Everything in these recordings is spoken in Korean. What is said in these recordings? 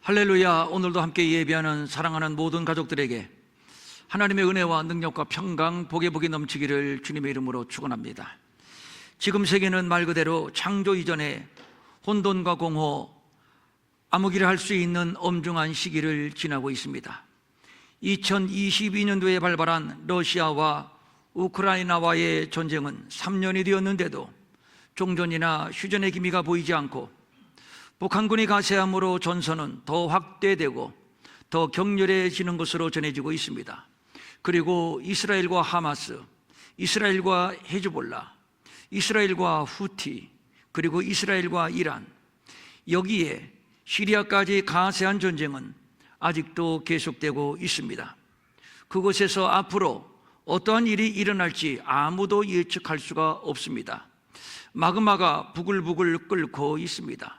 할렐루야. 오늘도 함께 예배하는 사랑하는 모든 가족들에게 하나님의 은혜와 능력과 평강, 복의 복이 넘치기를 주님의 이름으로 축원합니다. 지금 세계는 말 그대로 창조 이전에 혼돈과 공허, 암흑이라 할 수 있는 엄중한 시기를 지나고 있습니다. 2022년도에 발발한 러시아와 우크라이나와의 전쟁은 3년이 되었는데도 종전이나 휴전의 기미가 보이지 않고 북한군이 가세함으로 전선은 더 확대되고 더 격렬해지는 것으로 전해지고 있습니다. 그리고 이스라엘과 하마스, 이스라엘과 헤즈볼라, 이스라엘과 후티, 그리고 이스라엘과 이란, 여기에 시리아까지 가세한 전쟁은 아직도 계속되고 있습니다. 그곳에서 앞으로 어떠한 일이 일어날지 아무도 예측할 수가 없습니다. 마그마가 부글부글 끓고 있습니다.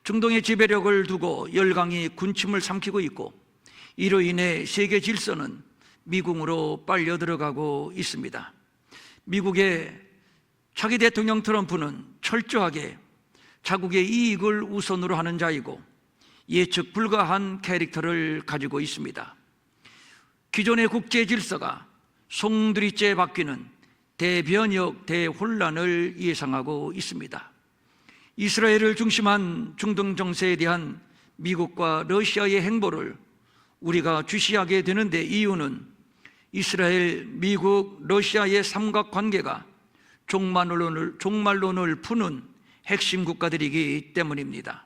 중동의 지배력을 두고 열강이 군침을 삼키고 있고, 이로 인해 세계 질서는 미궁으로 빨려 들어가고 있습니다. 미국의 차기 대통령 트럼프는 철저하게 자국의 이익을 우선으로 하는 자이고 예측 불가한 캐릭터를 가지고 있습니다. 기존의 국제 질서가 송두리째 바뀌는 대변혁, 대혼란을 예상하고 있습니다. 이스라엘을 중심한 중동 정세에 대한 미국과 러시아의 행보를 우리가 주시하게 되는데, 이유는 이스라엘, 미국, 러시아의 삼각관계가 종말론을 푸는 핵심 국가들이기 때문입니다.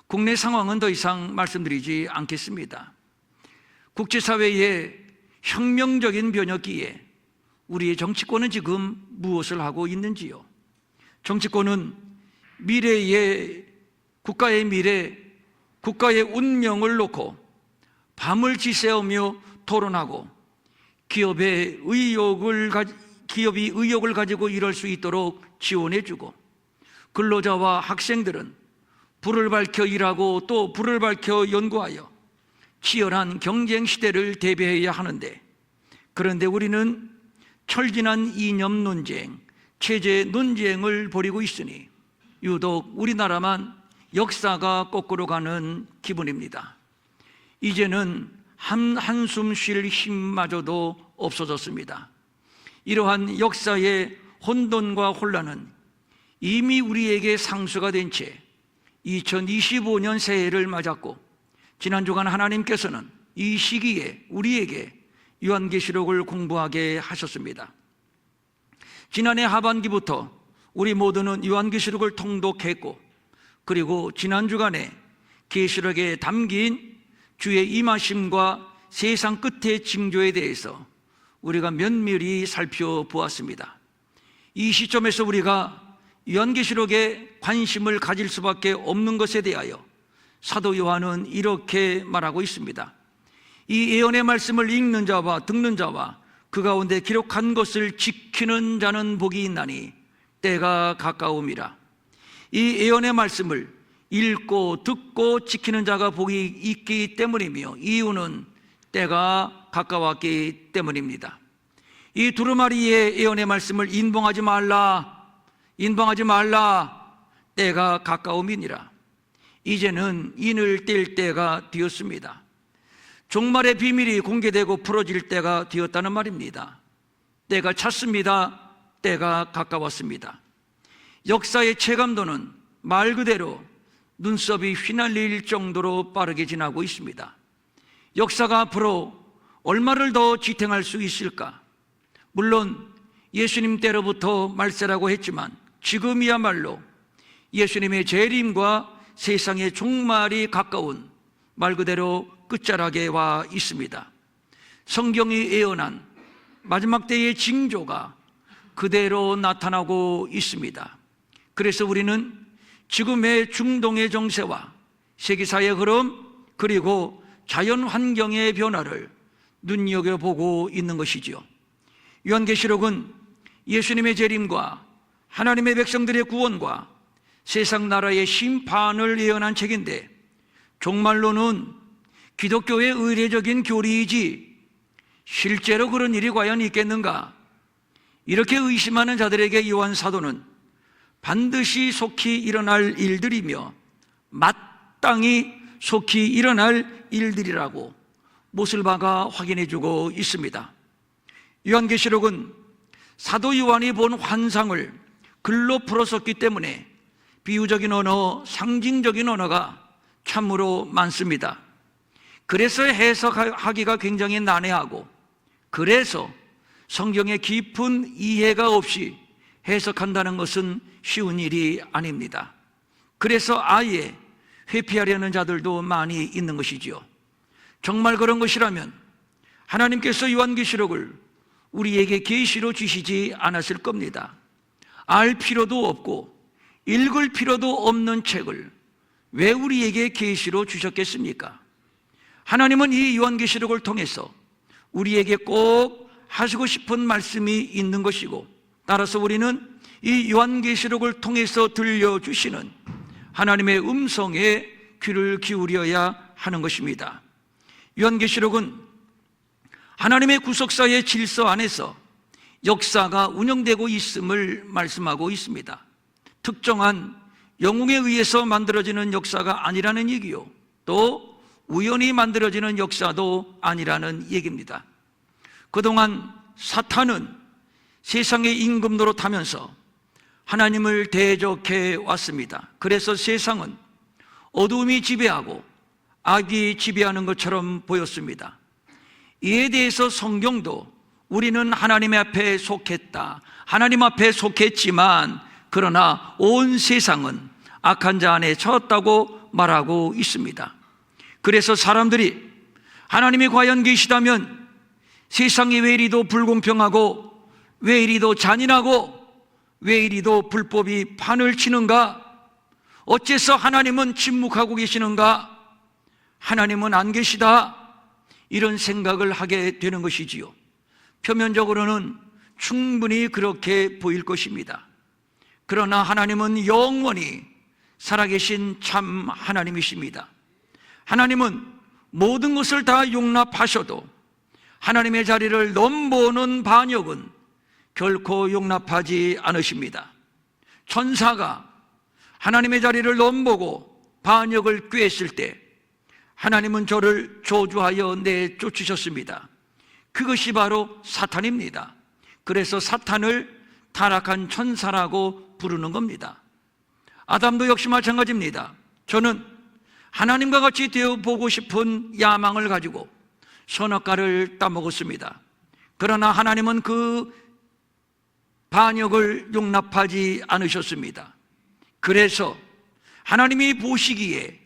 국내 상황은 더 이상 말씀드리지 않겠습니다. 국제사회의 혁명적인 변혁기에 우리의 정치권은 지금 무엇을 하고 있는지요? 정치권은 국가의 미래, 국가의 운명을 놓고 밤을 지새우며 토론하고 기업이 의욕을 가지고 일할 수 있도록 지원해주고, 근로자와 학생들은 불을 밝혀 일하고 또 불을 밝혀 연구하여 치열한 경쟁 시대를 대비해야 하는데, 그런데 우리는 철진한 이념 논쟁, 체제 논쟁을 벌이고 있으니 유독 우리나라만 역사가 거꾸로 가는 기분입니다. 이제는 한숨 쉴 힘마저도 없어졌습니다. 이러한 역사의 혼돈과 혼란은 이미 우리에게 상수가 된 채 2025년 새해를 맞았고, 지난 주간 하나님께서는 이 시기에 우리에게 요한계시록을 공부하게 하셨습니다. 지난해 하반기부터 우리 모두는 요한계시록을 통독했고, 그리고 지난 주간에 계시록에 담긴 주의 임하심과 세상 끝의 징조에 대해서 우리가 면밀히 살펴보았습니다. 이 시점에서 우리가 요한계시록에 관심을 가질 수밖에 없는 것에 대하여 사도 요한은 이렇게 말하고 있습니다. 이 예언의 말씀을 읽는 자와 듣는 자와 그 가운데 기록한 것을 지키는 자는 복이 있나니 때가 가까움이라. 이 예언의 말씀을 읽고 듣고 지키는 자가 복이 있기 때문이며, 이유는 때가 가까웠기 때문입니다. 이 두루마리의 예언의 말씀을 인봉하지 말라, 때가 가까움이니라. 이제는 인을 뗄 때가 되었습니다. 종말의 비밀이 공개되고 풀어질 때가 되었다는 말입니다. 때가 찼습니다. 때가 가까웠습니다. 역사의 체감도는 말 그대로 눈썹이 휘날릴 정도로 빠르게 지나고 있습니다. 역사가 앞으로 얼마를 더 지탱할 수 있을까? 물론 예수님 때로부터 말세라고 했지만 지금이야말로 예수님의 재림과 세상의 종말이 가까운 말 그대로 끝자락에 와 있습니다. 성경이 예언한 마지막 때의 징조가 그대로 나타나고 있습니다. 그래서 우리는 지금의 중동의 정세와 세계사의 흐름, 그리고 자연환경의 변화를 눈여겨보고 있는 것이지요. 요한계시록은 예수님의 재림과 하나님의 백성들의 구원과 세상 나라의 심판을 예언한 책인데, 종말론은 기독교의 의례적인 교리이지 실제로 그런 일이 과연 있겠는가? 이렇게 의심하는 자들에게 요한 사도는 반드시 속히 일어날 일들이며 마땅히 속히 일어날 일들이라고 못을 박아 확인해주고 있습니다. 요한계시록은 사도 요한이 본 환상을 글로 풀어섰기 때문에 비유적인 언어, 상징적인 언어가 참으로 많습니다. 그래서 해석하기가 굉장히 난해하고, 그래서 성경의 깊은 이해가 없이 해석한다는 것은 쉬운 일이 아닙니다. 그래서 아예 회피하려는 자들도 많이 있는 것이지요. 정말 그런 것이라면 하나님께서 요한계시록을 우리에게 계시로 주시지 않았을 겁니다. 알 필요도 없고 읽을 필요도 없는 책을 왜 우리에게 계시로 주셨겠습니까? 하나님은 이 요한계시록을 통해서 우리에게 꼭 하시고 싶은 말씀이 있는 것이고, 따라서 우리는 이 요한계시록을 통해서 들려주시는 하나님의 음성에 귀를 기울여야 하는 것입니다. 요한계시록은 하나님의 구속사의 질서 안에서 역사가 운영되고 있음을 말씀하고 있습니다. 특정한 영웅에 의해서 만들어지는 역사가 아니라는 얘기요, 또 우연히 만들어지는 역사도 아니라는 얘기입니다. 그동안 사탄은 세상의 임금 노릇하면서 하나님을 대적해 왔습니다. 그래서 세상은 어두움이 지배하고 악이 지배하는 것처럼 보였습니다. 이에 대해서 성경도 우리는 하나님 앞에 속했다, 하나님 앞에 속했지만 그러나 온 세상은 악한 자 안에 처했다고 말하고 있습니다. 그래서 사람들이 하나님이 과연 계시다면 세상이 왜 이리도 불공평하고 왜 이리도 잔인하고 왜 이리도 불법이 판을 치는가? 어째서 하나님은 침묵하고 계시는가? 하나님은 안 계시다, 이런 생각을 하게 되는 것이지요. 표면적으로는 충분히 그렇게 보일 것입니다. 그러나 하나님은 영원히 살아계신 참 하나님이십니다. 하나님은 모든 것을 다 용납하셔도 하나님의 자리를 넘보는 반역은 결코 용납하지 않으십니다. 천사가 하나님의 자리를 넘보고 반역을 꾀했을 때 하나님은 저를 저주하여 내쫓으셨습니다. 그것이 바로 사탄입니다. 그래서 사탄을 타락한 천사라고 부르는 겁니다. 아담도 역시 마찬가지입니다. 저는 하나님과 같이 되어보고 싶은 야망을 가지고 선악과를 따먹었습니다. 그러나 하나님은 그 반역을 용납하지 않으셨습니다. 그래서 하나님이 보시기에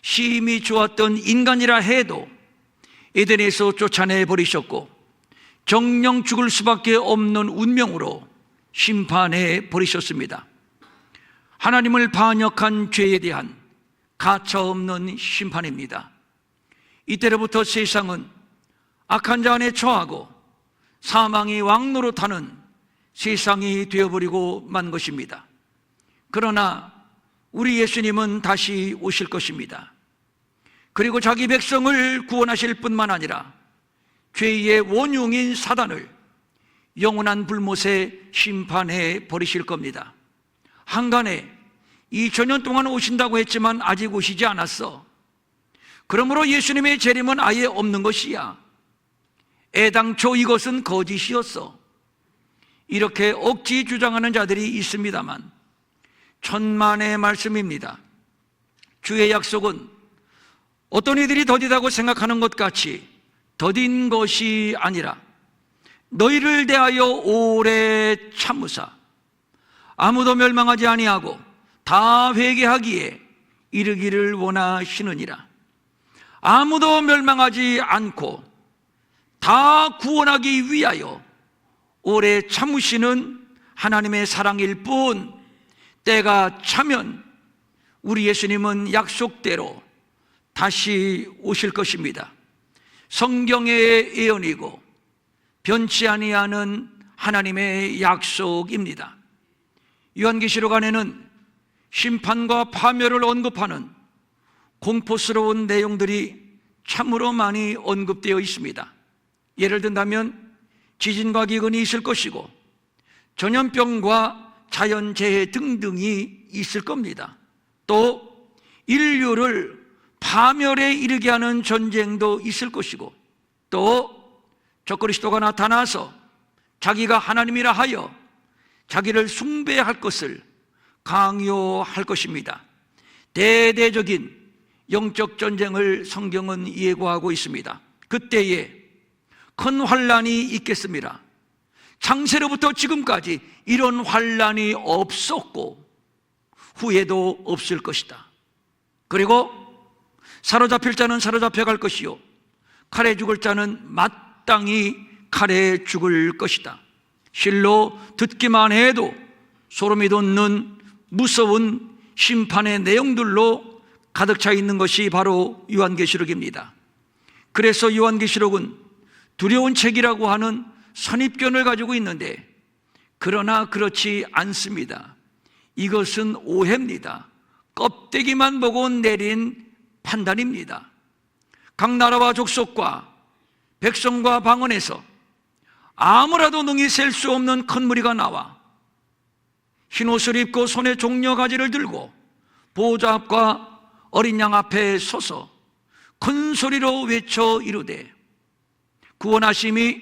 심히 좋았던 인간이라 해도 에덴에서 쫓아내 버리셨고, 정령 죽을 수밖에 없는 운명으로 심판해 버리셨습니다. 하나님을 반역한 죄에 대한 가차없는 심판입니다. 이때로부터 세상은 악한 자 안에 처하고 사망이 왕노릇하는 세상이 되어버리고 만 것입니다. 그러나 우리 예수님은 다시 오실 것입니다. 그리고 자기 백성을 구원하실 뿐만 아니라 죄의 원흉인 사단을 영원한 불못에 심판해 버리실 겁니다. 한간에 2000년 동안 오신다고 했지만 아직 오시지 않았어. 그러므로 예수님의 재림은 아예 없는 것이야. 애당초 이것은 거짓이었어. 이렇게 억지 주장하는 자들이 있습니다만 천만의 말씀입니다. 주의 약속은 어떤 이들이 더디다고 생각하는 것 같이 더딘 것이 아니라 너희를 대하여 오래 참으사 아무도 멸망하지 아니하고 다 회개하기에 이르기를 원하시느니라. 아무도 멸망하지 않고 다 구원하기 위하여 오래 참으시는 하나님의 사랑일 뿐, 때가 차면 우리 예수님은 약속대로 다시 오실 것입니다. 성경의 예언이고 변치 아니하는 하나님의 약속입니다. 요한계시록 안에는 심판과 파멸을 언급하는 공포스러운 내용들이 참으로 많이 언급되어 있습니다. 예를 든다면 지진과 기근이 있을 것이고 전염병과 자연재해 등등이 있을 겁니다. 또 인류를 파멸에 이르게 하는 전쟁도 있을 것이고, 또 적그리스도가 나타나서 자기가 하나님이라 하여 자기를 숭배할 것을 강요할 것입니다. 대대적인 영적 전쟁을 성경은 예고하고 있습니다. 그때에 큰 환란이 있겠습니다. 창세로부터 지금까지 이런 환란이 없었고 후에도 없을 것이다. 그리고 사로잡힐 자는 사로잡혀갈 것이요, 칼에 죽을 자는 마땅히 칼에 죽을 것이다. 실로 듣기만 해도 소름이 돋는 무서운 심판의 내용들로 가득 차 있는 것이 바로 요한계시록입니다. 그래서 요한계시록은 두려운 책이라고 하는 선입견을 가지고 있는데, 그러나 그렇지 않습니다. 이것은 오해입니다. 껍데기만 보고 내린 판단입니다. 각 나라와 족속과 백성과 방언에서 아무라도 능히 셀 수 없는 큰 무리가 나와 흰옷을 입고 손에 종려가지를 들고 보호자 앞과 어린 양 앞에 서서 큰 소리로 외쳐 이르되, 구원하심이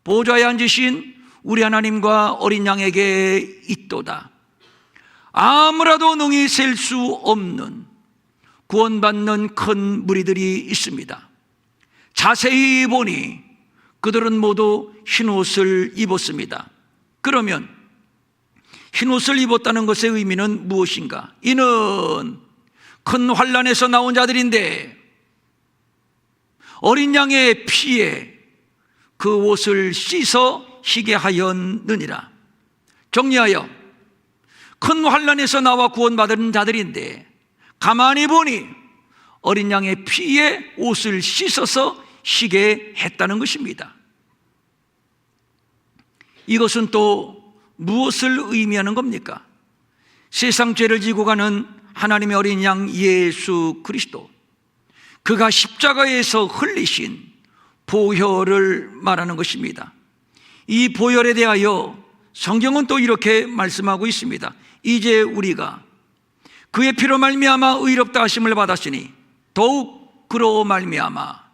보호자에 앉으신 우리 하나님과 어린 양에게 있도다. 아무라도 능히 셀 수 없는 구원받는 큰 무리들이 있습니다. 자세히 보니 그들은 모두 흰옷을 입었습니다. 그러면 흰옷을 입었다는 것의 의미는 무엇인가? 이는 큰 환란에서 나온 자들인데 어린 양의 피에 그 옷을 씻어 희게 하였느니라. 정리하여, 큰 환란에서 나와 구원받은 자들인데 가만히 보니 어린 양의 피에 옷을 씻어서 희게 했다는 것입니다. 이것은 또 무엇을 의미하는 겁니까? 세상 죄를 지고 가는 하나님의 어린 양 예수 그리스도, 그가 십자가에서 흘리신 보혈을 말하는 것입니다. 이 보혈에 대하여 성경은 또 이렇게 말씀하고 있습니다. 이제 우리가 그의 피로 말미암아 의롭다 하심을 받았으니 더욱 그로 말미암아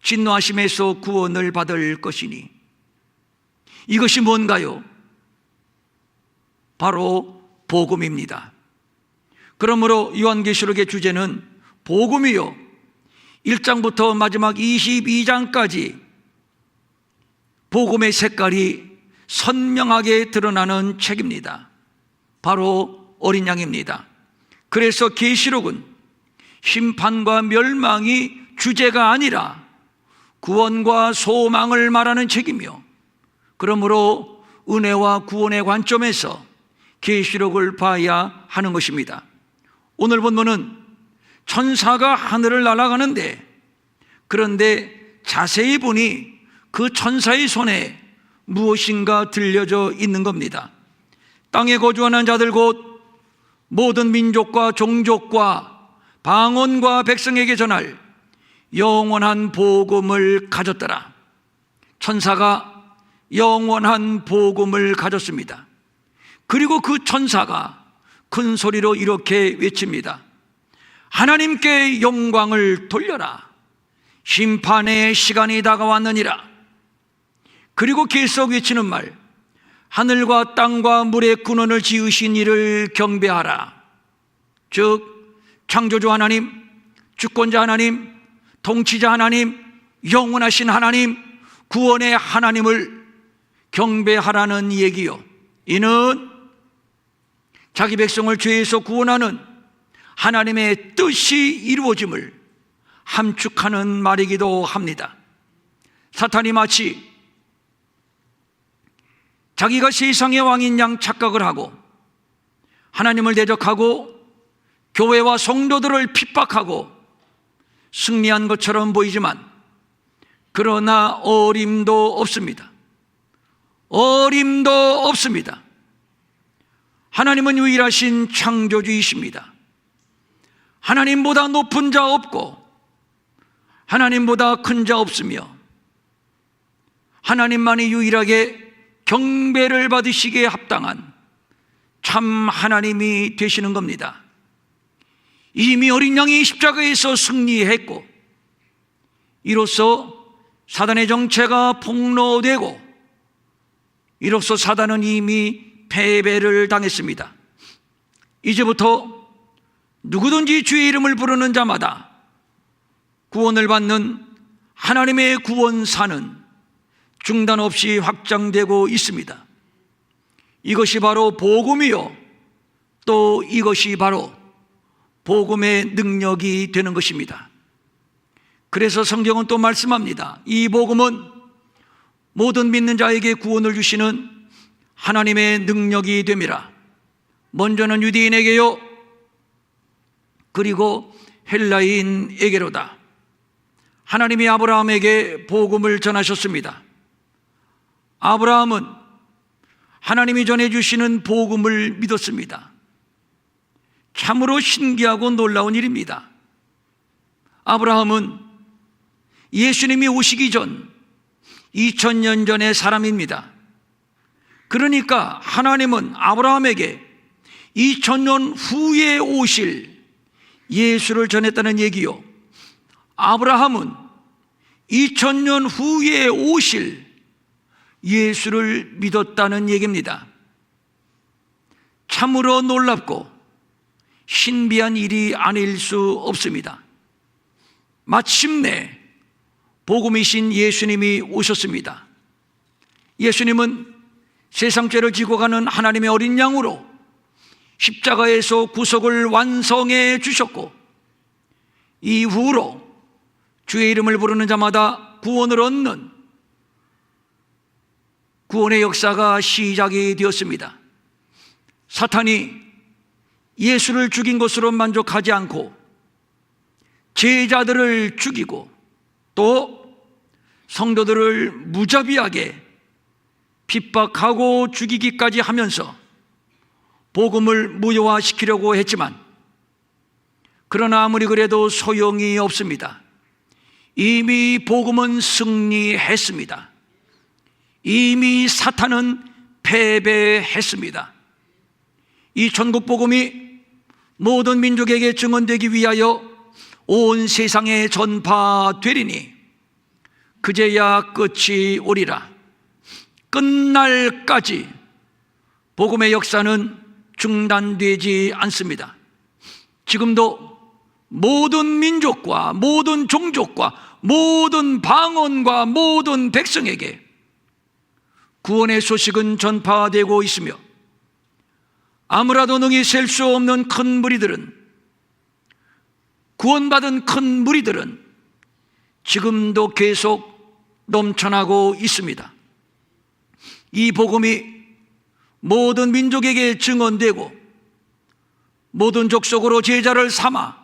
진노하심에서 구원을 받을 것이니, 이것이 뭔가요? 바로 복음입니다. 그러므로 요한계시록의 주제는 복음이요, 1장부터 마지막 22장까지 복음의 색깔이 선명하게 드러나는 책입니다. 바로 어린 양입니다. 그래서 계시록은 심판과 멸망이 주제가 아니라 구원과 소망을 말하는 책이며, 그러므로 은혜와 구원의 관점에서 계시록을 봐야 하는 것입니다. 오늘 본문은 천사가 하늘을 날아가는데, 그런데 자세히 보니 그 천사의 손에 무엇인가 들려져 있는 겁니다. 땅에 거주하는 자들 곧 모든 민족과 종족과 방언과 백성에게 전할 영원한 복음을 가졌더라. 천사가 영원한 복음을 가졌습니다. 그리고 그 천사가 큰 소리로 이렇게 외칩니다. 하나님께 영광을 돌려라. 심판의 시간이 다가왔느니라. 그리고 계속 외치는 말, 하늘과 땅과 물의 근원을 지으신 이를 경배하라. 즉 창조주 하나님, 주권자 하나님, 통치자 하나님, 영원하신 하나님, 구원의 하나님을 경배하라는 얘기요. 이는 자기 백성을 죄에서 구원하는 하나님의 뜻이 이루어짐을 함축하는 말이기도 합니다. 사탄이 마치 자기가 세상의 왕인 양 착각을 하고 하나님을 대적하고 교회와 성도들을 핍박하고 승리한 것처럼 보이지만, 그러나 어림도 없습니다. 어림도 없습니다. 하나님은 유일하신 창조주이십니다. 하나님보다 높은 자 없고 하나님보다 큰 자 없으며, 하나님만이 유일하게 경배를 받으시기에 합당한 참 하나님이 되시는 겁니다. 이미 어린 양이 십자가에서 승리했고, 이로써 사단의 정체가 폭로되고, 이로써 사단은 이미 패배를 당했습니다. 이제부터 누구든지 주의 이름을 부르는 자마다 구원을 받는 하나님의 구원사는 중단 없이 확장되고 있습니다. 이것이 바로 복음이요, 또 이것이 바로 복음의 능력이 되는 것입니다. 그래서 성경은 또 말씀합니다. 이 복음은 모든 믿는 자에게 구원을 주시는 하나님의 능력이 됨이라. 먼저는 유대인에게요, 그리고 헬라인에게로다. 하나님이 아브라함에게 복음을 전하셨습니다. 아브라함은 하나님이 전해주시는 복음을 믿었습니다. 참으로 신기하고 놀라운 일입니다. 아브라함은 예수님이 오시기 전 2000년 전의 사람입니다. 그러니까 하나님은 아브라함에게 2000년 후에 오실 예수를 전했다는 얘기요, 아브라함은 2000년 후에 오실 예수를 믿었다는 얘기입니다. 참으로 놀랍고 신비한 일이 아닐 수 없습니다. 마침내 복음이신 예수님이 오셨습니다. 예수님은 세상 죄를 지고 가는 하나님의 어린 양으로 십자가에서 구속을 완성해 주셨고, 이후로 주의 이름을 부르는 자마다 구원을 얻는 구원의 역사가 시작이 되었습니다. 사탄이 예수를 죽인 것으로 만족하지 않고 제자들을 죽이고 또 성도들을 무자비하게 핍박하고 죽이기까지 하면서 복음을 무효화시키려고 했지만, 그러나 아무리 그래도 소용이 없습니다. 이미 복음은 승리했습니다. 이미 사탄은 패배했습니다. 이 천국 복음이 모든 민족에게 증언되기 위하여 온 세상에 전파되리니 그제야 끝이 오리라. 끝날까지 복음의 역사는 중단되지 않습니다. 지금도 모든 민족과 모든 종족과 모든 방언과 모든 백성에게 구원의 소식은 전파되고 있으며, 아무라도 능히 셀 수 없는 큰 무리들은, 구원받은 큰 무리들은 지금도 계속 넘쳐나고 있습니다. 이 복음이 모든 민족에게 증언되고 모든 족속으로 제자를 삼아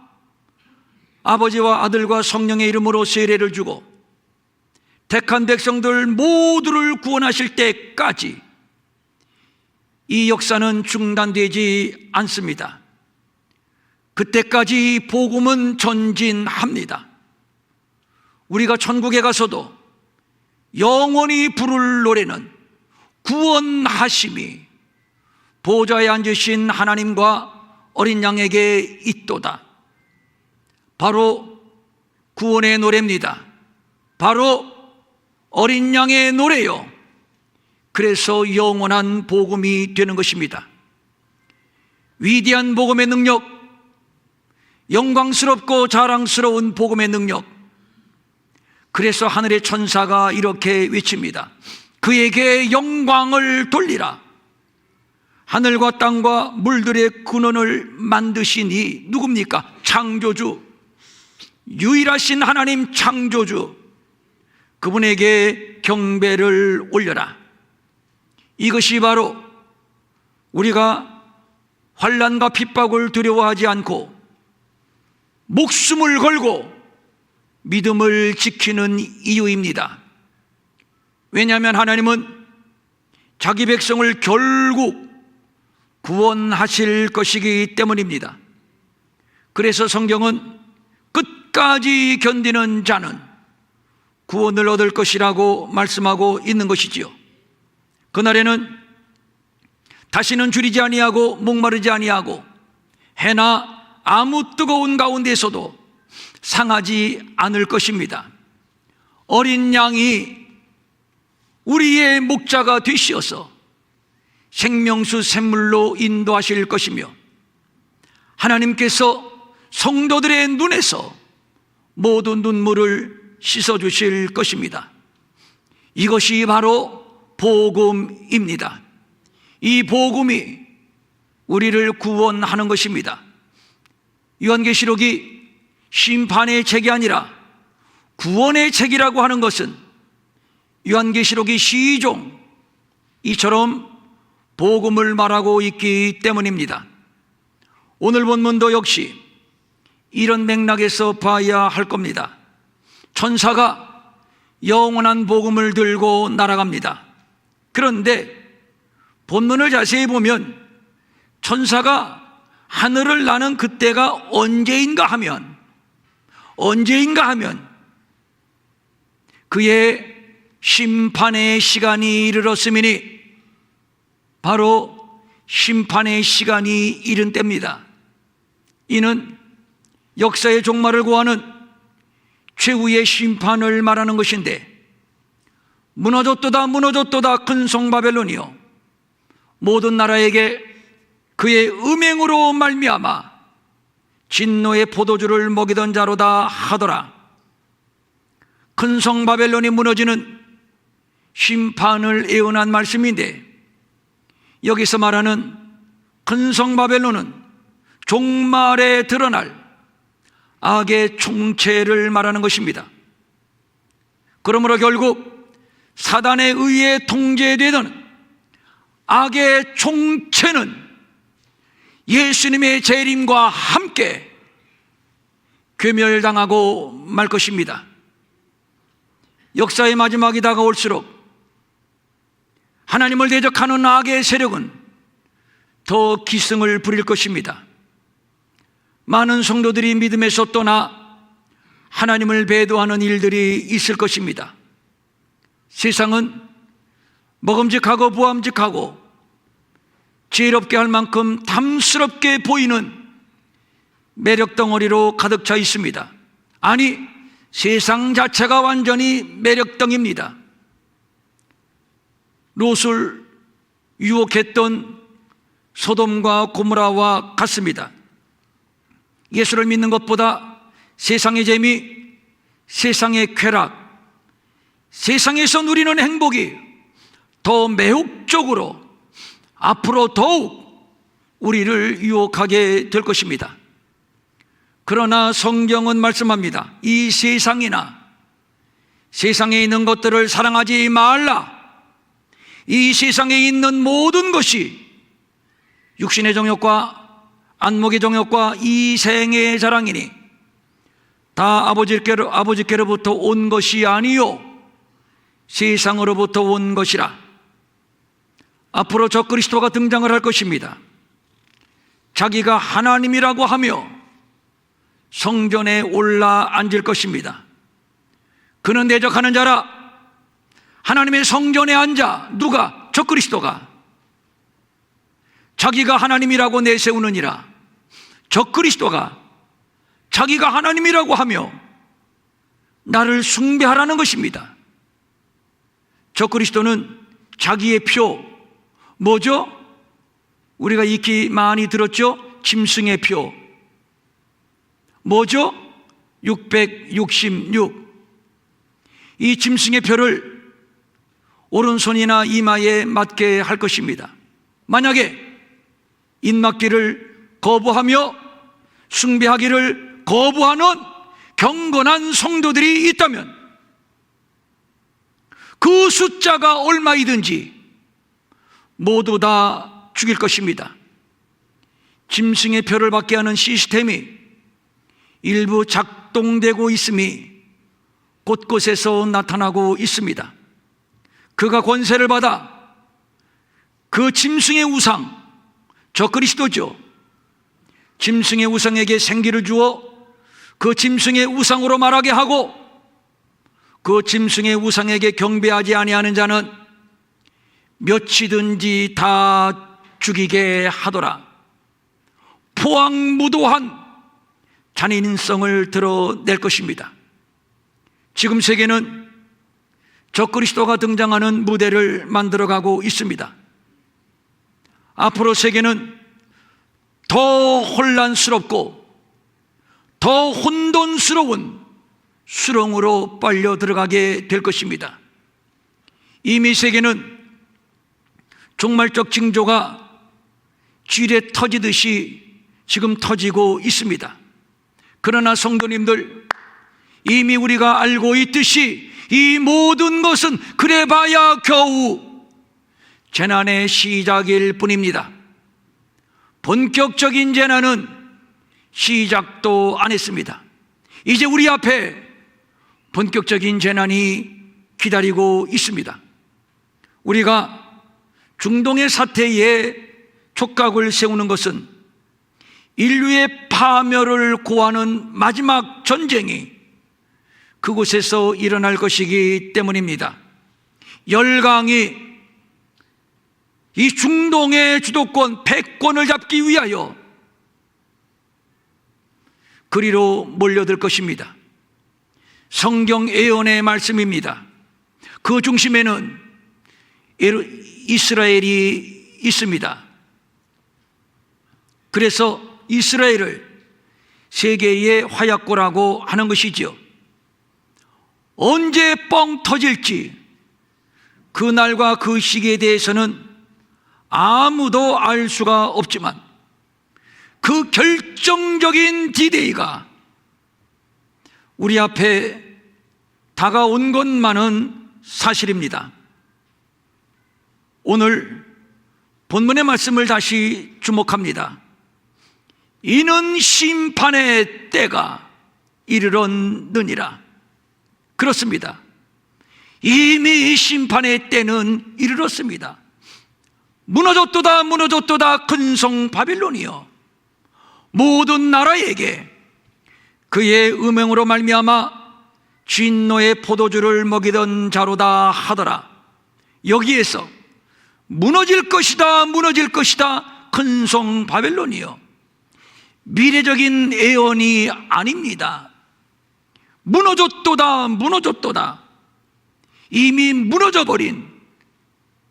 아버지와 아들과 성령의 이름으로 세례를 주고 택한 백성들 모두를 구원하실 때까지 이 역사는 중단되지 않습니다. 그때까지 복음은 전진합니다. 우리가 천국에 가서도 영원히 부를 노래는 구원하심이 보좌에 앉으신 하나님과 어린 양에게 있도다. 바로 구원의 노래입니다. 바로 어린 양의 노래요. 그래서 영원한 복음이 되는 것입니다. 위대한 복음의 능력, 영광스럽고 자랑스러운 복음의 능력. 그래서 하늘의 천사가 이렇게 외칩니다. 그에게 영광을 돌리라. 하늘과 땅과 물들의 근원을 만드신 이 누굽니까? 창조주, 유일하신 하나님 창조주, 그분에게 경배를 올려라. 이것이 바로 우리가 환난과 핍박을 두려워하지 않고 목숨을 걸고 믿음을 지키는 이유입니다. 왜냐하면 하나님은 자기 백성을 결국 구원하실 것이기 때문입니다. 그래서 성경은 끝까지 견디는 자는 구원을 얻을 것이라고 말씀하고 있는 것이지요. 그날에는 다시는 줄이지 아니하고 목마르지 아니하고 해나 아무 뜨거운 가운데서도 상하지 않을 것입니다. 어린 양이 우리의 목자가 되시어서 생명수 샘물로 인도하실 것이며, 하나님께서 성도들의 눈에서 모든 눈물을 씻어주실 것입니다. 이것이 바로 복음입니다. 이 복음이 우리를 구원하는 것입니다. 요한계시록이 심판의 책이 아니라 구원의 책이라고 하는 것은 요한계시록이 시종 이처럼 복음을 말하고 있기 때문입니다. 오늘 본문도 역시 이런 맥락에서 봐야 할 겁니다. 천사가 영원한 복음을 들고 날아갑니다. 그런데 본문을 자세히 보면 천사가 하늘을 나는 그때가 언제인가 하면 그의 심판의 시간이 이르렀음이니 바로 심판의 시간이 이른 때입니다. 이는 역사의 종말을 고하는 최후의 심판을 말하는 것인데, 무너졌도다 큰 성 바벨론이요, 모든 나라에게 그의 음행으로 말미암아 진노의 포도주를 먹이던 자로다 하더라. 큰 성 바벨론이 무너지는 심판을 예언한 말씀인데, 여기서 말하는 큰 성 바벨론은 종말에 드러날 악의 총체를 말하는 것입니다. 그러므로 결국 사단에 의해 통제되던 악의 총체는 예수님의 재림과 함께 괴멸당하고 말 것입니다. 역사의 마지막이 다가올수록 하나님을 대적하는 악의 세력은 더 기승을 부릴 것입니다. 많은 성도들이 믿음에서 떠나 하나님을 배도하는 일들이 있을 것입니다. 세상은 먹음직하고 부함직하고 지혜롭게 할 만큼 탐스럽게 보이는 매력 덩어리로 가득 차 있습니다. 아니, 세상 자체가 완전히 매력덩입니다. 롯을 유혹했던 소돔과 고모라와 같습니다. 예수를 믿는 것보다 세상의 재미, 세상의 쾌락, 세상에서 누리는 행복이 더 매혹적으로 앞으로 더욱 우리를 유혹하게 될 것입니다. 그러나 성경은 말씀합니다. 이 세상이나 세상에 있는 것들을 사랑하지 말라. 이 세상에 있는 모든 것이 육신의 정욕과 안목의 정욕과 이생의 자랑이니 다 아버지께로부터 온 것이 아니요 세상으로부터 온 것이라. 앞으로 적그리스도가 등장을 할 것입니다. 자기가 하나님이라고 하며 성전에 올라 앉을 것입니다. 그는 대적하는 자라. 하나님의 성전에 앉아. 누가? 적그리스도가. 자기가 하나님이라고 내세우느니라. 적그리스도가 자기가 하나님이라고 하며 나를 숭배하라는 것입니다. 적그리스도는 자기의 표, 뭐죠? 우리가 익히 많이 들었죠? 짐승의 표. 뭐죠? 666. 이 짐승의 표를 오른손이나 이마에 맞게 할 것입니다. 만약에 입맞기를 거부하며 숭배하기를 거부하는 경건한 성도들이 있다면 그 숫자가 얼마이든지 모두 다 죽일 것입니다. 짐승의 표를 받게 하는 시스템이 일부 작동되고 있음이 곳곳에서 나타나고 있습니다. 그가 권세를 받아 그 짐승의 우상, 적그리스도죠. 짐승의 우상에게 생기를 주어 그 짐승의 우상으로 말하게 하고 그 짐승의 우상에게 경배하지 아니하는 자는 몇이든지 다 죽이게 하더라. 포악무도한 잔인성을 드러낼 것입니다. 지금 세계는 적그리스도가 등장하는 무대를 만들어가고 있습니다. 앞으로 세계는 더 혼란스럽고 더 혼돈스러운 수렁으로 빨려 들어가게 될 것입니다. 이미 세계는 종말적 징조가 쥐레 터지듯이 지금 터지고 있습니다. 그러나 성도님들, 이미 우리가 알고 있듯이 이 모든 것은 그래봐야 겨우 재난의 시작일 뿐입니다. 본격적인 재난은 시작도 안 했습니다. 이제 우리 앞에 본격적인 재난이 기다리고 있습니다. 우리가 중동의 사태에 촉각을 세우는 것은 인류의 파멸을 고하는 마지막 전쟁이 그곳에서 일어날 것이기 때문입니다. 열강이 이 중동의 주도권, 패권을 잡기 위하여 그리로 몰려들 것입니다. 성경 예언의 말씀입니다. 그 중심에는 이스라엘이 있습니다. 그래서 이스라엘을 세계의 화약고라고 하는 것이지요. 언제 뻥 터질지 그날과 그 시기에 대해서는 아무도 알 수가 없지만 그 결정적인 디데이가 우리 앞에 다가온 것만은 사실입니다. 오늘 본문의 말씀을 다시 주목합니다. 이는 심판의 때가 이르렀느니라. 그렇습니다. 이미 심판의 때는 이르렀습니다. 무너졌도다 무너졌도다 큰 성 바빌론이여, 모든 나라에게 그의 음행으로 말미암아 진노의 포도주를 먹이던 자로다 하더라. 여기에서 무너질 것이다 무너질 것이다 큰 성 바벨론이여, 미래적인 예언이 아닙니다. 무너졌도다 무너졌도다, 이미 무너져버린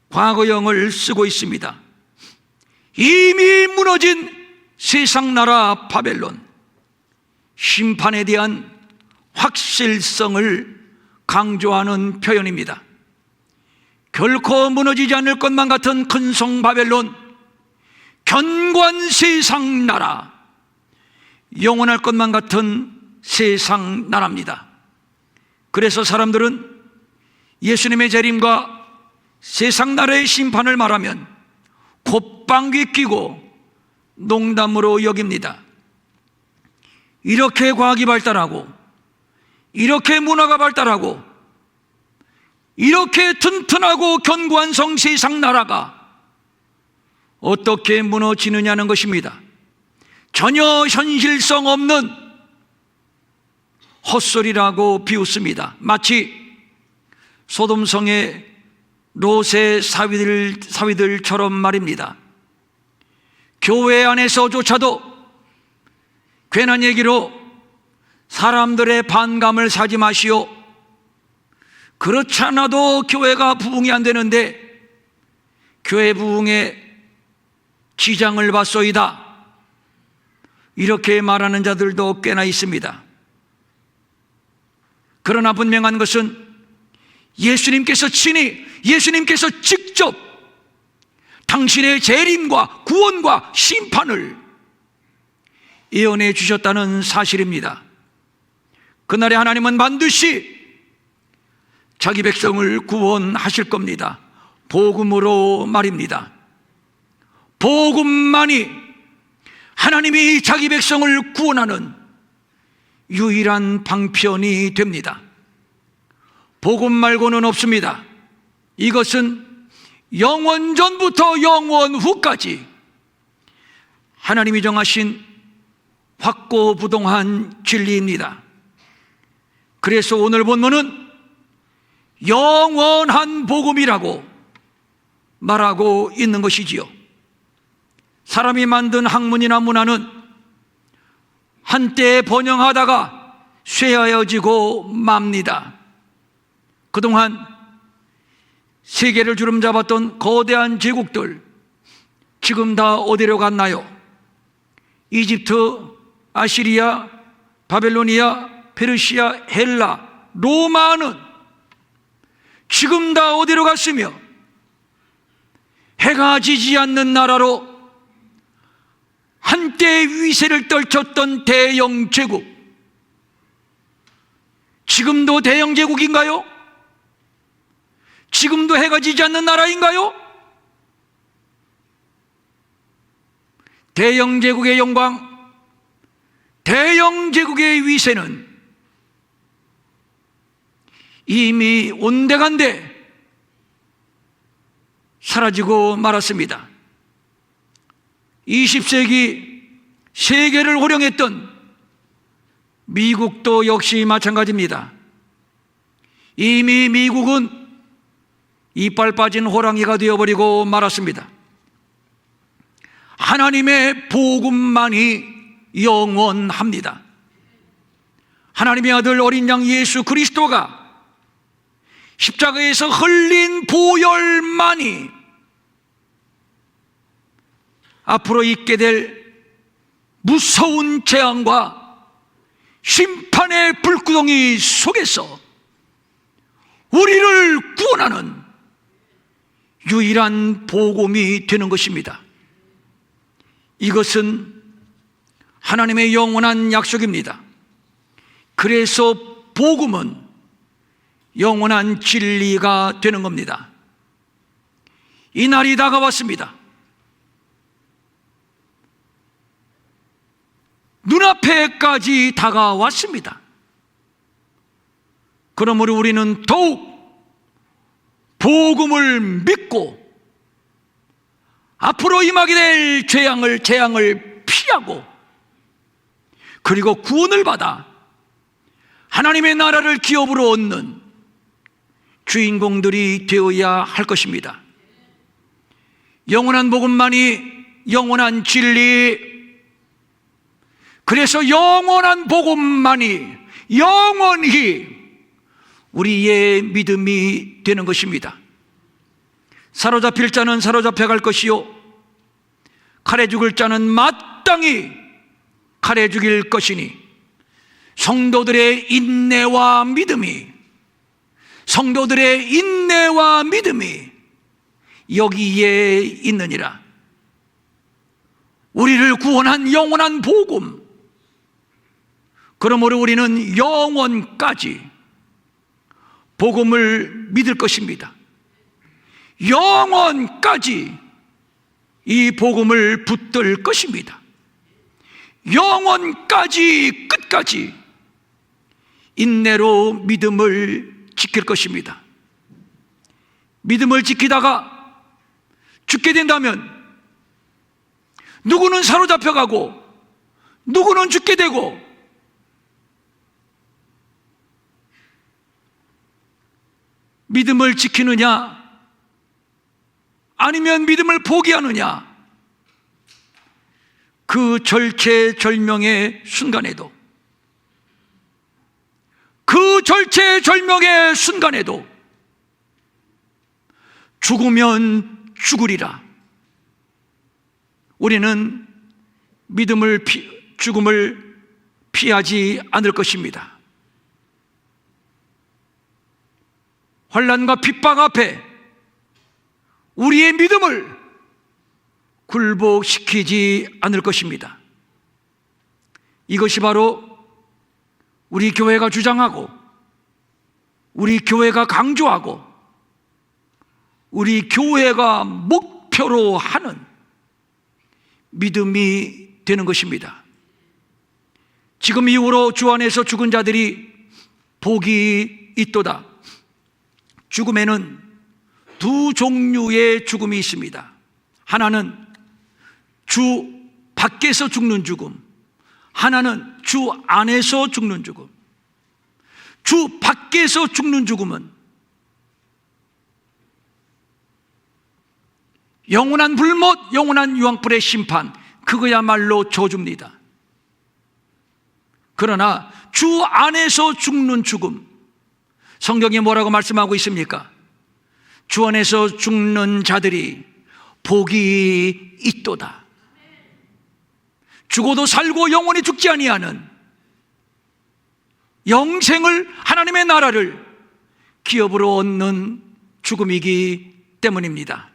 과거형을 쓰고 있습니다. 이미 무너진 세상나라 바벨론, 심판에 대한 확실성을 강조하는 표현입니다. 결코 무너지지 않을 것만 같은 큰 성 바벨론, 견고한 세상 나라, 영원할 것만 같은 세상 나라입니다. 그래서 사람들은 예수님의 재림과 세상 나라의 심판을 말하면 콧방귀 뀌고 농담으로 여깁니다. 이렇게 과학이 발달하고, 이렇게 문화가 발달하고, 이렇게 튼튼하고 견고한 세상 나라가 어떻게 무너지느냐는 것입니다. 전혀 현실성 없는 헛소리라고 비웃습니다. 마치 소돔성의 롯의 사위들처럼 말입니다. 교회 안에서조차도 괜한 얘기로 사람들의 반감을 사지 마시오. 그렇지 않아도 교회가 부흥이 안 되는데 교회 부흥에 지장을 받소이다, 이렇게 말하는 자들도 꽤나 있습니다. 그러나 분명한 것은 예수님께서 친히, 예수님께서 직접 당신의 재림과 구원과 심판을 예언해 주셨다는 사실입니다. 그날에 하나님은 반드시 자기 백성을 구원하실 겁니다. 복음으로 말입니다. 복음만이 하나님이 자기 백성을 구원하는 유일한 방편이 됩니다. 복음 말고는 없습니다. 이것은 영원 전부터 영원 후까지 하나님이 정하신 확고부동한 진리입니다. 그래서 오늘 본문은 영원한 복음이라고 말하고 있는 것이지요. 사람이 만든 학문이나 문화는 한때 번영하다가 쇠하여지고 맙니다. 그동안 세계를 주름잡았던 거대한 제국들, 지금 다 어디로 갔나요? 이집트, 아시리아, 바벨로니아, 페르시아, 헬라, 로마는 지금 다 어디로 갔으며, 해가 지지 않는 나라로 한때 위세를 떨쳤던 대영 제국, 지금도 대영 제국인가요? 지금도 해가 지지 않는 나라인가요? 대영 제국의 영광, 대영 제국의 위세는 이미 온데간데 사라지고 말았습니다. 20세기 세계를 호령했던 미국도 역시 마찬가지입니다. 이미 미국은 이빨 빠진 호랑이가 되어버리고 말았습니다. 하나님의 복음만이 영원합니다. 하나님의 아들 어린 양 예수 그리스도가 십자가에서 흘린 보혈만이 앞으로 있게 될 무서운 재앙과 심판의 불구덩이 속에서 우리를 구원하는 유일한 복음이 되는 것입니다. 이것은 하나님의 영원한 약속입니다. 그래서 복음은 영원한 진리가 되는 겁니다. 이 날이 다가왔습니다. 눈앞에까지 다가왔습니다. 그러므로 우리는 더욱 복음을 믿고 앞으로 임하게 될 재앙을 피하고, 그리고 구원을 받아 하나님의 나라를 기업으로 얻는 주인공들이 되어야 할 것입니다. 영원한 복음만이 영원한 진리, 그래서 영원한 복음만이 영원히 우리의 믿음이 되는 것입니다. 사로잡힐 자는 사로잡혀 갈 것이요, 칼에 죽을 자는 마땅히 칼에 죽일 것이니, 성도들의 인내와 믿음이 여기에 있느니라. 우리를 구원한 영원한 복음, 그러므로 우리는 영원까지 복음을 믿을 것입니다. 영원까지 이 복음을 붙들 것입니다. 영원까지, 끝까지 인내로 믿음을 지킬 것입니다. 믿음을 지키다가 죽게 된다면 누구는 사로잡혀가고 누구는 죽게 되고, 믿음을 지키느냐 아니면 믿음을 포기하느냐, 그 절체절명의 순간에도, 죽으면 죽으리라. 우리는 죽음을 피하지 않을 것입니다. 환난과 핍박 앞에 우리의 믿음을 굴복시키지 않을 것입니다. 이것이 바로 우리 교회가 주장하고, 우리 교회가 강조하고, 우리 교회가 목표로 하는 믿음이 되는 것입니다. 지금 이후로 주 안에서 죽은 자들이 복이 있도다. 죽음에는 두 종류의 죽음이 있습니다. 하나는 주 밖에서 죽는 죽음, 하나는 주 안에서 죽는 죽음. 주 밖에서 죽는 죽음은 영원한 불못, 영원한 유황불의 심판, 그거야말로 저주입니다. 그러나 주 안에서 죽는 죽음, 성경이 뭐라고 말씀하고 있습니까? 주 안에서 죽는 자들이 복이 있도다. 죽어도 살고 영원히 죽지 아니하는 영생을, 하나님의 나라를 기업으로 얻는 죽음이기 때문입니다.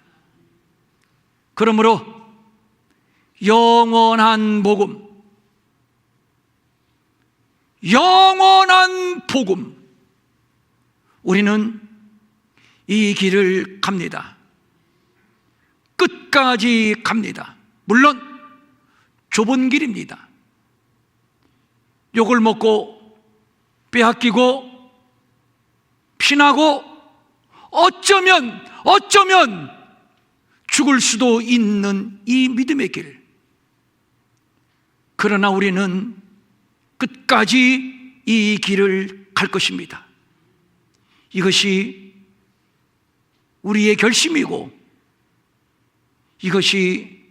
그러므로 영원한 복음, 영원한 복음, 우리는 이 길을 갑니다. 끝까지 갑니다. 물론 좁은 길입니다. 욕을 먹고 빼앗기고 피나고 어쩌면 죽을 수도 있는 이 믿음의 길. 그러나 우리는 끝까지 이 길을 갈 것입니다. 이것이 우리의 결심이고 이것이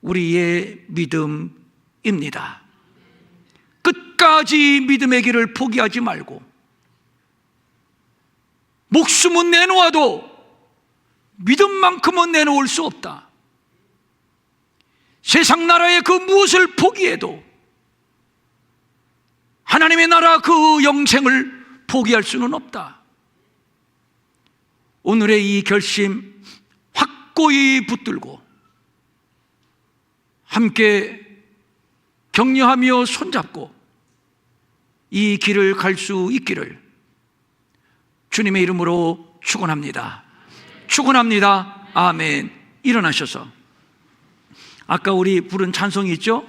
우리의 믿음입니다. 끝까지 믿음의 길을 포기하지 말고, 목숨은 내놓아도 믿음만큼은 내놓을 수 없다. 세상 나라의 그 무엇을 포기해도 하나님의 나라 그 영생을 포기할 수는 없다. 오늘의 이 결심 확고히 붙들고 함께 격려하며 손잡고 이 길을 갈 수 있기를 주님의 이름으로 축원합니다. 축원합니다. 아멘. 일어나셔서 아까 우리 부른 찬송이 있죠?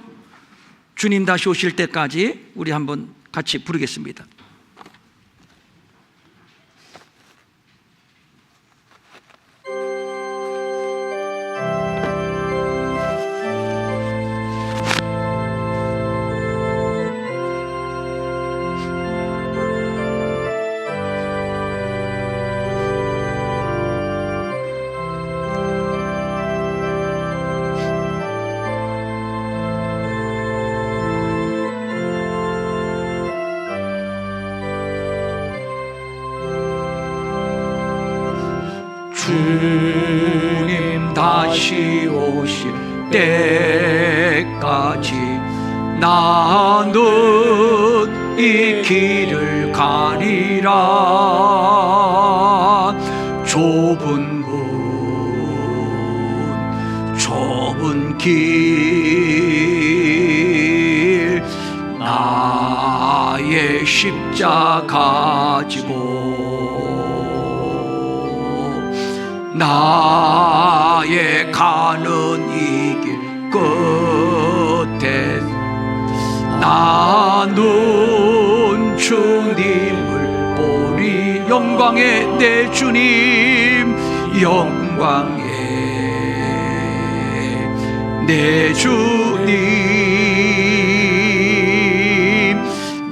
주님 다시 오실 때까지 우리 한번 같이 부르겠습니다. 주님 다시 오실 때까지 나는 이 길을 가리라. 좁은 문, 좁은 길, 나의 십자가 지고 나의 가는 이 길 끝에 나는 주님을 보리. 영광의 내 주님, 영광의 내 주님,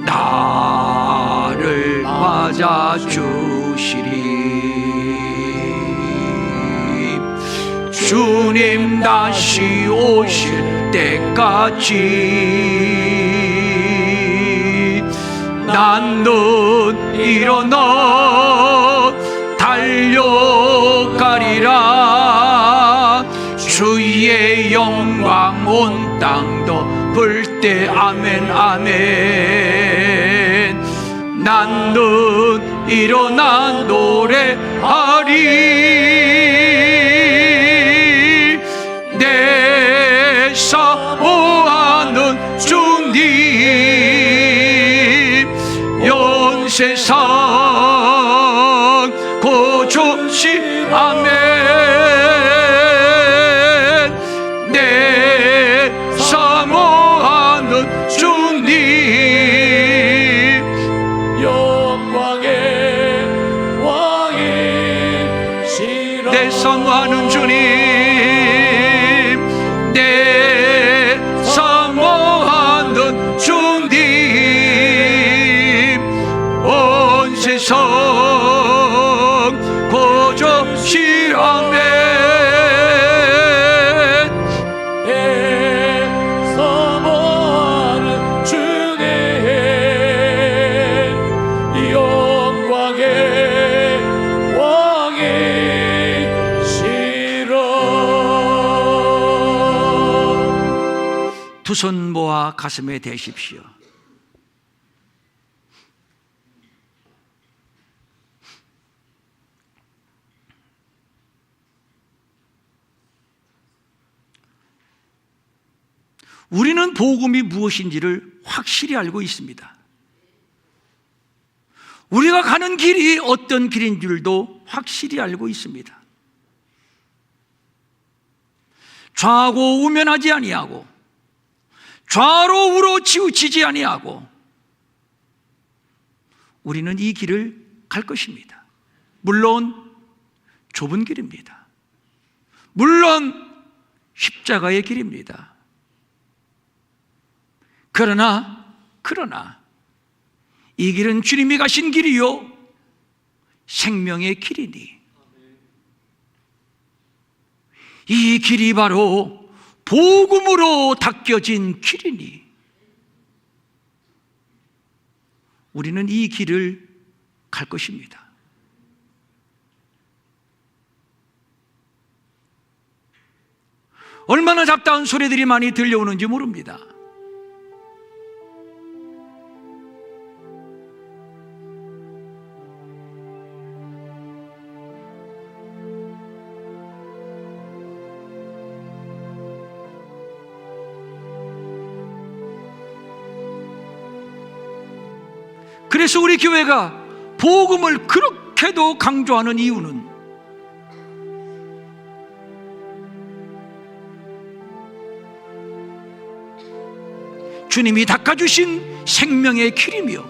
나를 맞아주시리. 주님 다시 오실 때까지 나는 일어나 달려가리라. 주의 영광 온 땅 덮을 때 아멘 아멘. 나는 일어나 노래하리. 내 사모하는 주님, 연세상 고조시 아멘. 내 사모하는 주님, 영광의 왕이시라. 내 사모하는 주님, 내 사모하는 주님, 온 세상 고조시 두 손 모아 가슴에 대십시오. 우리는 복음이 무엇인지를 확실히 알고 있습니다. 우리가 가는 길이 어떤 길인 줄도 확실히 알고 있습니다. 좌고 우면하지 아니하고 좌로 우로 치우치지 아니하고 우리는 이 길을 갈 것입니다. 물론 좁은 길입니다. 물론 십자가의 길입니다. 그러나 이 길은 주님이 가신 길이요 생명의 길이니 이 길이 바로 복음으로 닦여진 길이니 우리는 이 길을 갈 것입니다. 얼마나 잡다한 소리들이 많이 들려오는지 모릅니다. 그래서 우리 교회가 복음을 그렇게도 강조하는 이유는 주님이 닦아주신 생명의 길이며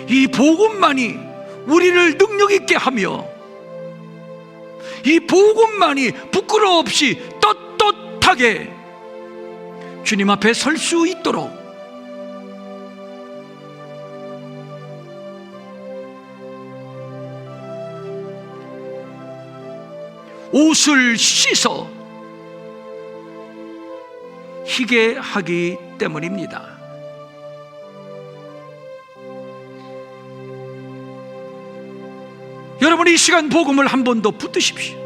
이 복음만이 우리를 능력 있게 하며 이 복음만이 부끄러움 없이 떳떳하게 주님 앞에 설 수 있도록 옷을 씻어 희게 하기 때문입니다. 여러분, 이 시간 복음을 한 번 더 붙드십시오.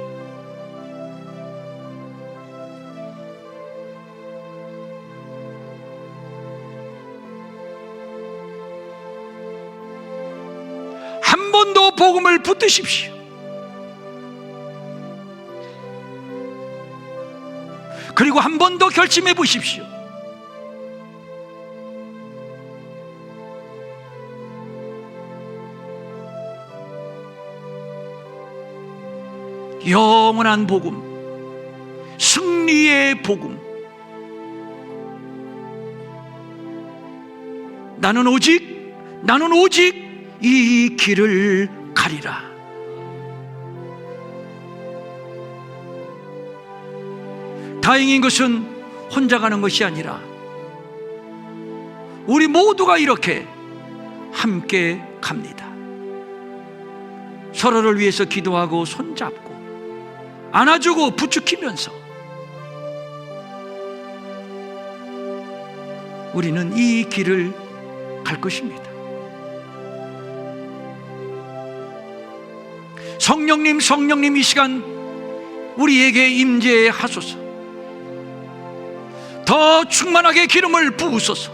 한 번 더 복음을 붙드십시오. 그리고 한 번 더 결심해 보십시오. 영원한 복음, 승리의 복음, 나는 오직 이 길을 가리라. 다행인 것은 혼자 가는 것이 아니라 우리 모두가 이렇게 함께 갑니다. 서로를 위해서 기도하고 손잡고 안아주고 부축히면서 우리는 이 길을 갈 것입니다. 성령님, 이 시간 우리에게 임재하소서. 더 충만하게 기름을 부으소서.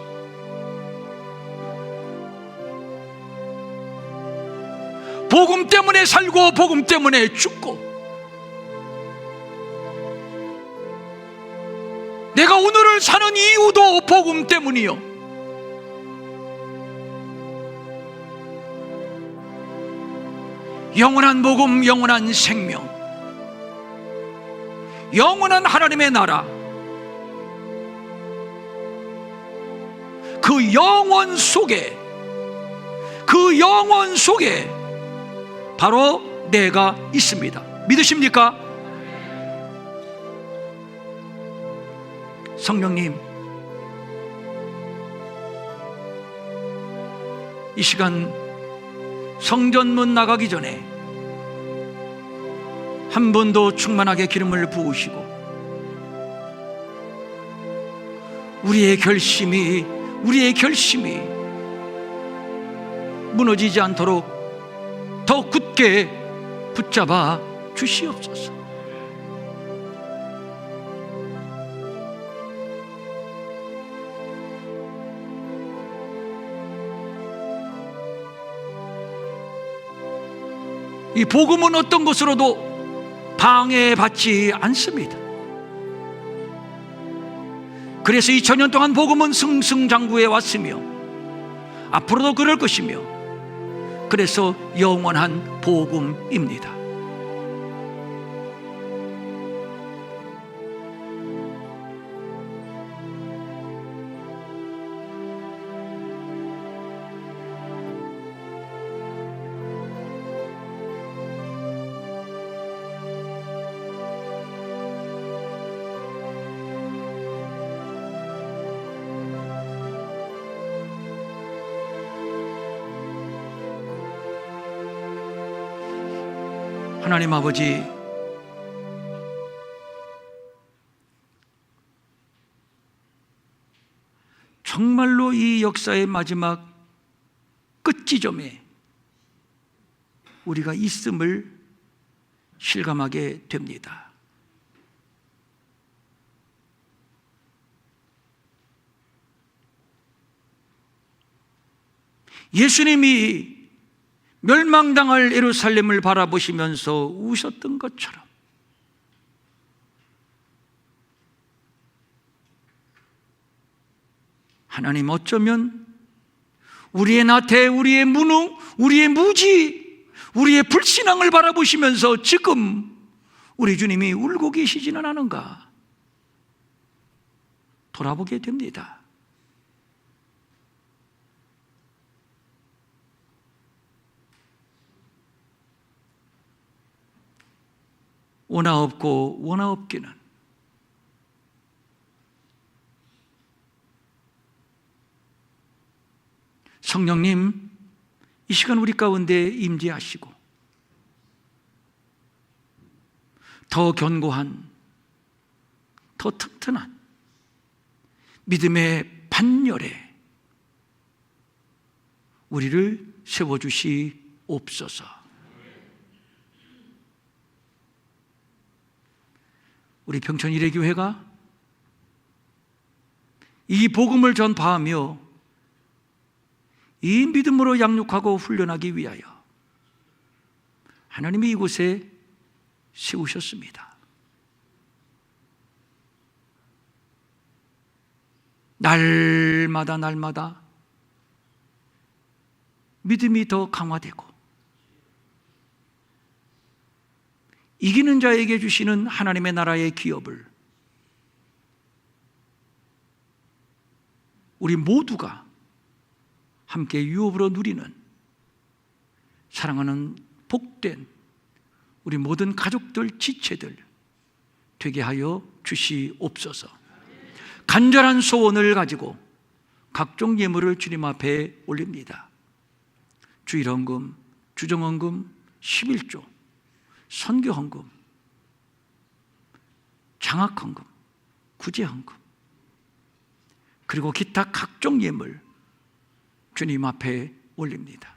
복음 때문에 살고 복음 때문에 죽고 내가 오늘을 사는 이유도 복음 때문이요 영원한 복음, 영원한 생명, 영원한 하나님의 나라, 그 영원 속에 바로 내가 있습니다. 믿으십니까? 성령님, 이 시간 성전문 나가기 전에 한 번 더 충만하게 기름을 부으시고 우리의 결심이 무너지지 않도록 더 굳게 붙잡아 주시옵소서. 이 복음은 어떤 것으로도 방해받지 않습니다. 그래서 2000년 동안 복음은 승승장구해 왔으며 앞으로도 그럴 것이며, 그래서 영원한 복음입니다. 하나님 아버지, 정말로 이 역사의 마지막 끝지점에 우리가 있음을 실감하게 됩니다. 예수님이 멸망당할 예루살렘을 바라보시면서 우셨던 것처럼 하나님, 어쩌면 우리의 나태, 우리의 무능, 우리의 무지, 우리의 불신앙을 바라보시면서 지금 우리 주님이 울고 계시지는 않은가 돌아보게 됩니다. 원하 없고 원하 없기는 성령님, 이 시간 우리 가운데 임재하시고 더 견고한, 더 튼튼한 믿음의 반열에 우리를 세워주시옵소서. 우리 평천 일회교회가 이 복음을 전파하며 이 믿음으로 양육하고 훈련하기 위하여 하나님이 이곳에 세우셨습니다. 날마다 믿음이 더 강화되고 이기는 자에게 주시는 하나님의 나라의 기업을 우리 모두가 함께 유업으로 누리는 사랑하는 복된 우리 모든 가족들, 지체들 되게 하여 주시옵소서. 간절한 소원을 가지고 각종 예물을 주님 앞에 올립니다. 주일헌금, 주정헌금, 11조, 선교헌금, 장학헌금, 구제헌금, 그리고 기타 각종 예물 주님 앞에 올립니다.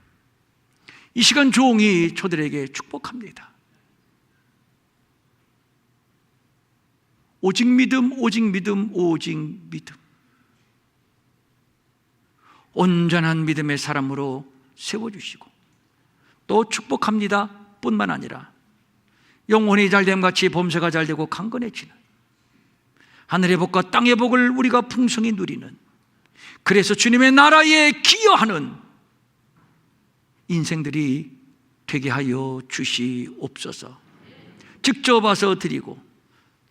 이 시간 종이 저들에게 축복합니다. 오직 믿음, 오직 믿음, 오직 믿음. 온전한 믿음의 사람으로 세워주시고 또 축복합니다 뿐만 아니라 영혼이 잘됨같이 범사가 잘되고 강건해지는 하늘의 복과 땅의 복을 우리가 풍성히 누리는, 그래서 주님의 나라에 기여하는 인생들이 되게 하여 주시옵소서. 직접 와서 드리고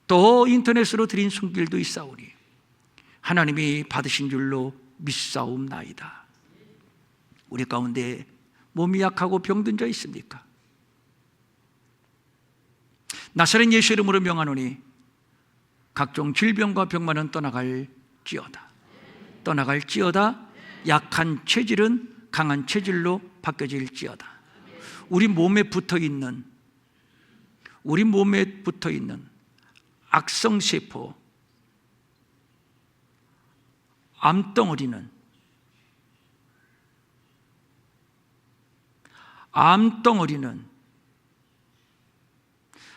또 인터넷으로 드린 손길도 있사오니 하나님이 받으신 줄로 믿사옵나이다. 우리 가운데 몸이 약하고 병든 자 있습니까? 나사렛 예수 이름으로 명하노니 각종 질병과 병만은 떠나갈지어다. 약한 체질은 강한 체질로 바뀌어질지어다. 우리 몸에 붙어있는 악성세포, 암덩어리는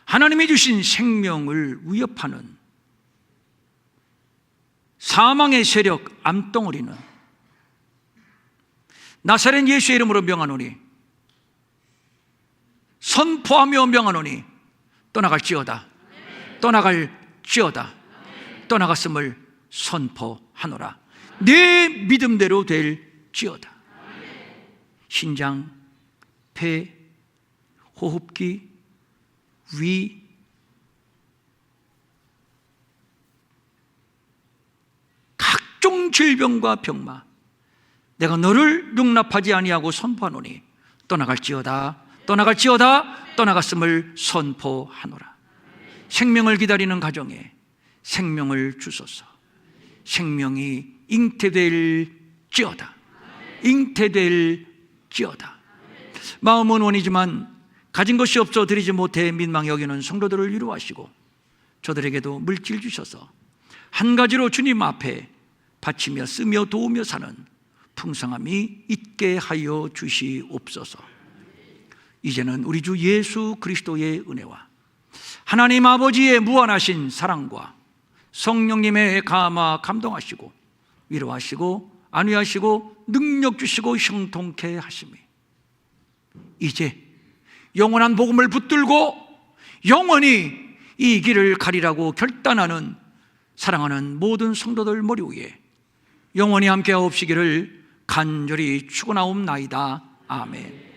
하나님이 주신 생명을 위협하는 사망의 세력, 암덩어리는 나사렛 예수의 이름으로 명하노니 선포하며 명하노니 떠나갈지어다. 떠나갈지어다. 떠나갔음을 선포하노라. 내 믿음대로 될지어다. 신장, 폐, 호흡기, 위, 각종 질병과 병마, 내가 너를 용납하지 아니하고 선포하노니 떠나갈지어다. 떠나갈지어다. 떠나갔음을 선포하노라. 생명을 기다리는 가정에 생명을 주소서. 생명이 잉태될지어다. 잉태될지어다. 마음은 원이지만 가진 것이 없어 드리지 못해 민망히 여기는 성도들을 위로하시고 저들에게도 물질 주셔서 한 가지로 주님 앞에 바치며 쓰며 도우며 사는 풍성함이 있게 하여 주시옵소서. 이제는 우리 주 예수 그리스도의 은혜와 하나님 아버지의 무한하신 사랑과 성령님의 감화 감동하시고 위로하시고 안위하시고 능력 주시고 형통케 하심이 이제 영원한 복음을 붙들고 영원히 이 길을 가리라고 결단하는 사랑하는 모든 성도들 머리 위에 영원히 함께하옵시기를 간절히 축원하옵나이다. 아멘.